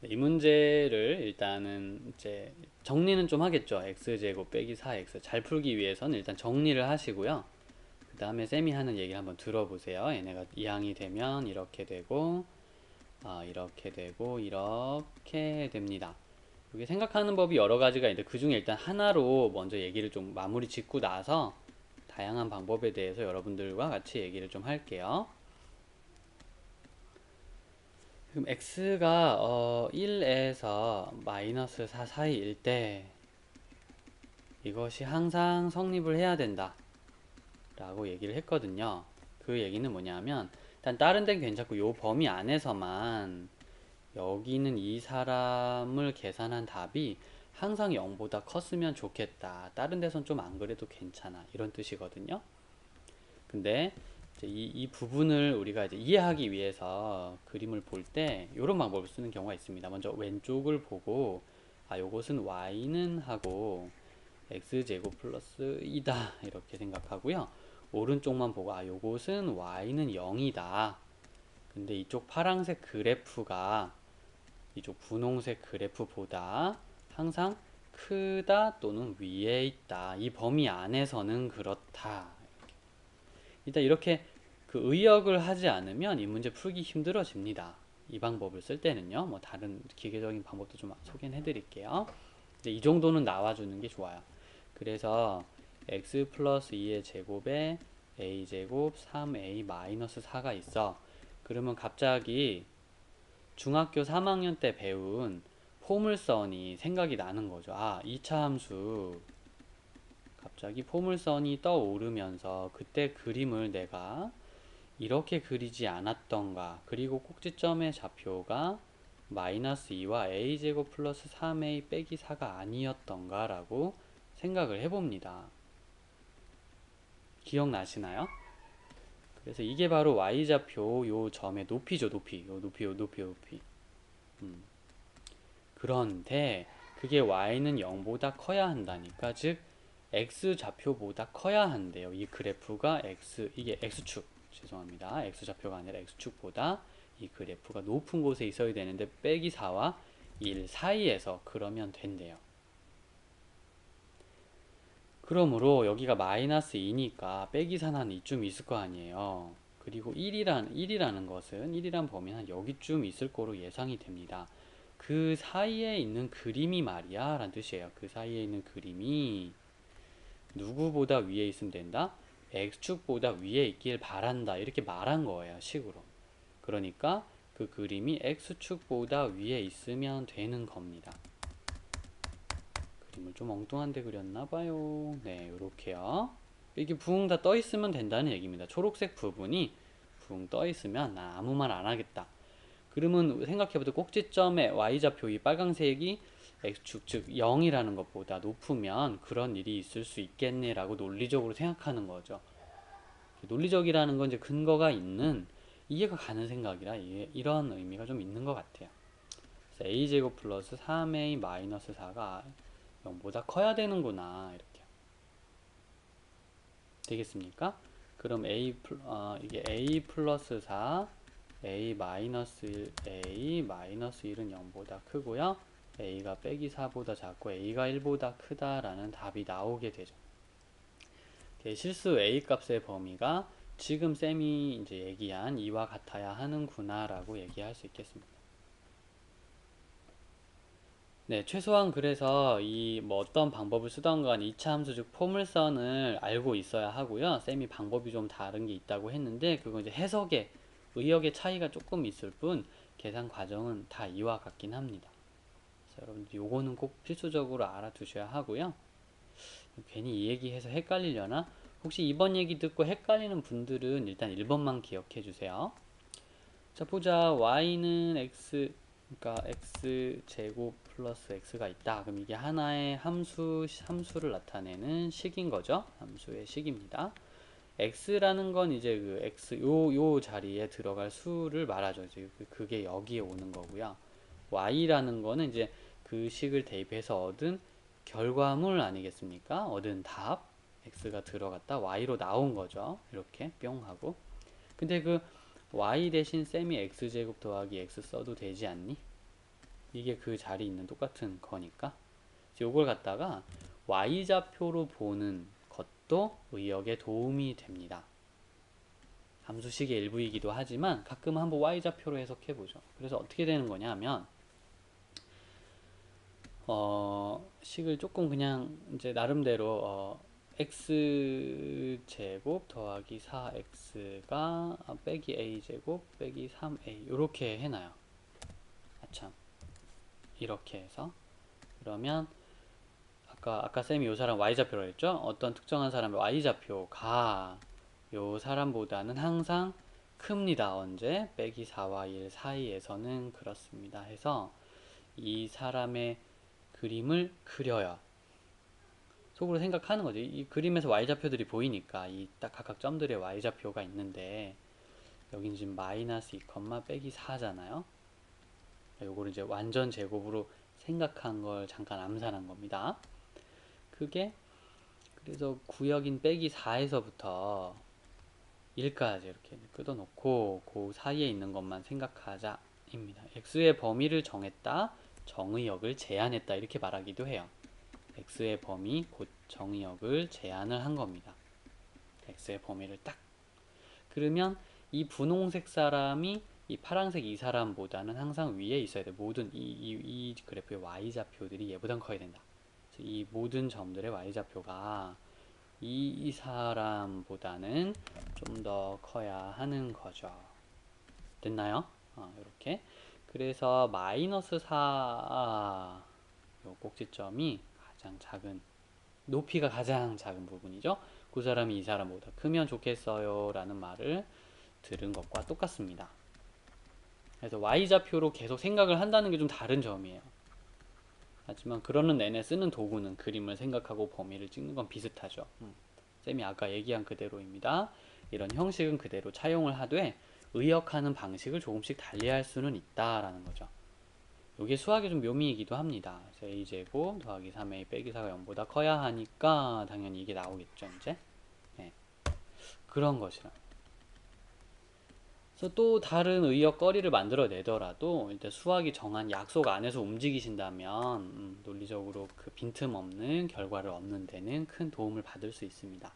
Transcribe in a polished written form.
이 문제를 일단은 이제 정리는 좀 하겠죠. x제곱 빼기 4x 잘 풀기 위해서는 일단 정리를 하시고요. 그 다음에 쌤이 하는 얘기를 한번 들어보세요. 얘네가 이항이 되면 이렇게 되고 이렇게 되고 이렇게 됩니다. 이게 생각하는 법이 여러 가지가 있는데 그 중에 일단 하나로 먼저 얘기를 좀 마무리 짓고 나서 다양한 방법에 대해서 여러분들과 같이 얘기를 좀 할게요. 그럼 x가 1에서 마이너스 4 사이일 때 이것이 항상 성립을 해야 된다 라고 얘기를 했거든요. 그 얘기는 뭐냐면 일단 다른 데는 괜찮고 요 범위 안에서만 여기는 이 사람을 계산한 답이 항상 0보다 컸으면 좋겠다. 다른 데선 좀 안 그래도 괜찮아. 이런 뜻이거든요. 근데 이제 이 부분을 우리가 이제 이해하기 위해서 그림을 볼 때 이런 방법을 쓰는 경우가 있습니다. 먼저 왼쪽을 보고 요것은 y는 하고 x제곱 플러스 2다 이렇게 생각하고요. 오른쪽만 보고 요것은 y는 0이다. 근데 이쪽 파란색 그래프가 이쪽 분홍색 그래프보다 항상 크다 또는 위에 있다. 이 범위 안에서는 그렇다. 일단 이렇게 그 의역을 하지 않으면 이 문제 풀기 힘들어집니다. 이 방법을 쓸 때는요. 뭐 다른 기계적인 방법도 좀 소개해 드릴게요. 근데 이 정도는 나와주는 게 좋아요. 그래서 x 플러스 2의 제곱에 a 제곱 3a 마이너스 4가 있어. 그러면 갑자기 중학교 3학년 때 배운 포물선이 생각이 나는 거죠. 2차 함수 갑자기 포물선이 떠오르면서 그때 그림을 내가 이렇게 그리지 않았던가, 그리고 꼭지점의 좌표가 마이너스 2와 a제곱 플러스 3a 빼기 4가 아니었던가 라고 생각을 해봅니다. 기억나시나요? 그래서 이게 바로 y좌표 요 점의 높이죠. 높이. 요 높이 요 높이 요 높이. 그런데 그게 y는 0보다 커야 한다니까. 즉 x좌표보다 커야 한대요. 이 그래프가 이게 x축, 죄송합니다. x좌표가 아니라 x축보다 이 그래프가 높은 곳에 있어야 되는데 빼기 4와 1 사이에서 그러면 된대요. 그러므로 여기가 마이너스 2니까 빼기 4는 이쯤 있을 거 아니에요. 그리고 1이라는 것은 1이란 범위는 여기쯤 있을 거로 예상이 됩니다. 그 사이에 있는 그림이 말이야 라는 뜻이에요. 그 사이에 있는 그림이 누구보다 위에 있으면 된다? X축보다 위에 있길 바란다. 이렇게 말한 거예요. 식으로. 그러니까 그 그림이 X축보다 위에 있으면 되는 겁니다. 그림을 좀 엉뚱한데 그렸나 봐요. 네, 요렇게요. 이게 붕 다 떠 있으면 된다는 얘기입니다. 초록색 부분이 붕 떠 있으면 나 아무 말 안 하겠다. 그러면 생각해보세요. 꼭지점의 y좌표 이 빨강색이 x축 즉 0이라는 것보다 높으면 그런 일이 있을 수 있겠네 라고 논리적으로 생각하는 거죠. 논리적이라는 건 이제 근거가 있는 이해가 가는 생각이라 이런 의미가 좀 있는 것 같아요. 그래서 a제곱 플러스 3a 마이너스 4가 0보다 커야 되는구나 이렇게 되겠습니까? 그럼 이게 a 플러스 4 a 마이너스 1, a 마이너스 1은 0보다 크고요. a가 빼기 4보다 작고 a가 1보다 크다라는 답이 나오게 되죠. 실수 a 값의 범위가 지금 쌤이 이제 얘기한 이와 같아야 하는구나 라고 얘기할 수 있겠습니다. 네, 최소한 그래서 이 뭐 어떤 방법을 쓰던 간 2차 함수 즉 포물선을 알고 있어야 하고요. 쌤이 방법이 좀 다른 게 있다고 했는데 그건 이제 해석의 의역의 차이가 조금 있을 뿐 계산 과정은 다 이와 같긴 합니다. 그래서 여러분들 요거는 꼭 필수적으로 알아두셔야 하고요. 괜히 이 얘기해서 헷갈리려나? 혹시 이번 얘기 듣고 헷갈리는 분들은 일단 1번만 기억해 주세요. 자, 보자. y는 그러니까 x제곱 플러스 x가 있다. 그럼 이게 하나의 함수를 나타내는 식인 거죠. 함수의 식입니다. x라는 건 이제 그 x 요 자리에 들어갈 수를 말하죠. 이제 그게 여기에 오는 거고요. y라는 거는 이제 그 식을 대입해서 얻은 결과물 아니겠습니까? 얻은 답 x가 들어갔다 y로 나온 거죠. 이렇게 뿅 하고. 근데 그 y 대신 셈이 x제곱 더하기 x 써도 되지 않니? 이게 그 자리에 있는 똑같은 거니까. 요걸 갖다가 y좌표로 보는 것도 의역에 도움이 됩니다. 함수식의 일부이기도 하지만 가끔 한번 y좌표로 해석해 보죠. 그래서 어떻게 되는 거냐 하면 식을 조금 그냥 이제 나름대로 x제곱 더하기 4x가 빼기 a제곱 빼기 3a 이렇게 해놔요. 아참 이렇게 해서 그러면 아까 쌤이 요 사람 y좌표로 했죠? 어떤 특정한 사람의 y좌표가 요 사람보다는 항상 큽니다. 언제? 빼기 4와 1 사이에서는 그렇습니다. 해서 이 사람의 그림을 그려요. 속으로 생각하는 거죠. 이 그림에서 y좌표들이 보이니까 이 딱 각각 점들의 y좌표가 있는데 여긴 지금 마이너스 2, 빼기 4잖아요. 요거를 이제 완전 제곱으로 생각한 걸 잠깐 암산한 겁니다. 그게 그래서 구역인 빼기 4에서부터 1까지 이렇게 끊어놓고 그 사이에 있는 것만 생각하자 입니다. x의 범위를 정했다, 정의역을 제한했다 이렇게 말하기도 해요. x의 범위 곧 정의역을 제한을 한 겁니다. x의 범위를 딱. 그러면 이 분홍색 사람이 이 파란색 이 사람보다는 항상 위에 있어야 돼. 모든 이 그래프의 y좌표들이 얘보단 커야 된다. 이 모든 점들의 y좌표가 이 사람보다는 좀 더 커야 하는 거죠. 됐나요? 이렇게. 그래서 마이너스 4, 요 꼭지점이 가장 작은, 높이가 가장 작은 부분이죠. 그 사람이 이 사람보다 크면 좋겠어요 라는 말을 들은 것과 똑같습니다. 그래서 y좌표로 계속 생각을 한다는 게 좀 다른 점이에요. 하지만 그러는 내내 쓰는 도구는 그림을 생각하고 범위를 찍는 건 비슷하죠. 쌤이 아까 얘기한 그대로입니다. 이런 형식은 그대로 차용을 하되 의역하는 방식을 조금씩 달리할 수는 있다라는 거죠. 이게 수학의 좀 묘미이기도 합니다. a제곱 더하기 3a 빼기 4가 0보다 커야 하니까 당연히 이게 나오겠죠. 이제 네. 그런 것이라. 그래서 또 다른 의역거리를 만들어내더라도 일단 수학이 정한 약속 안에서 움직이신다면 논리적으로 그 빈틈없는 결과를 얻는 데는 큰 도움을 받을 수 있습니다.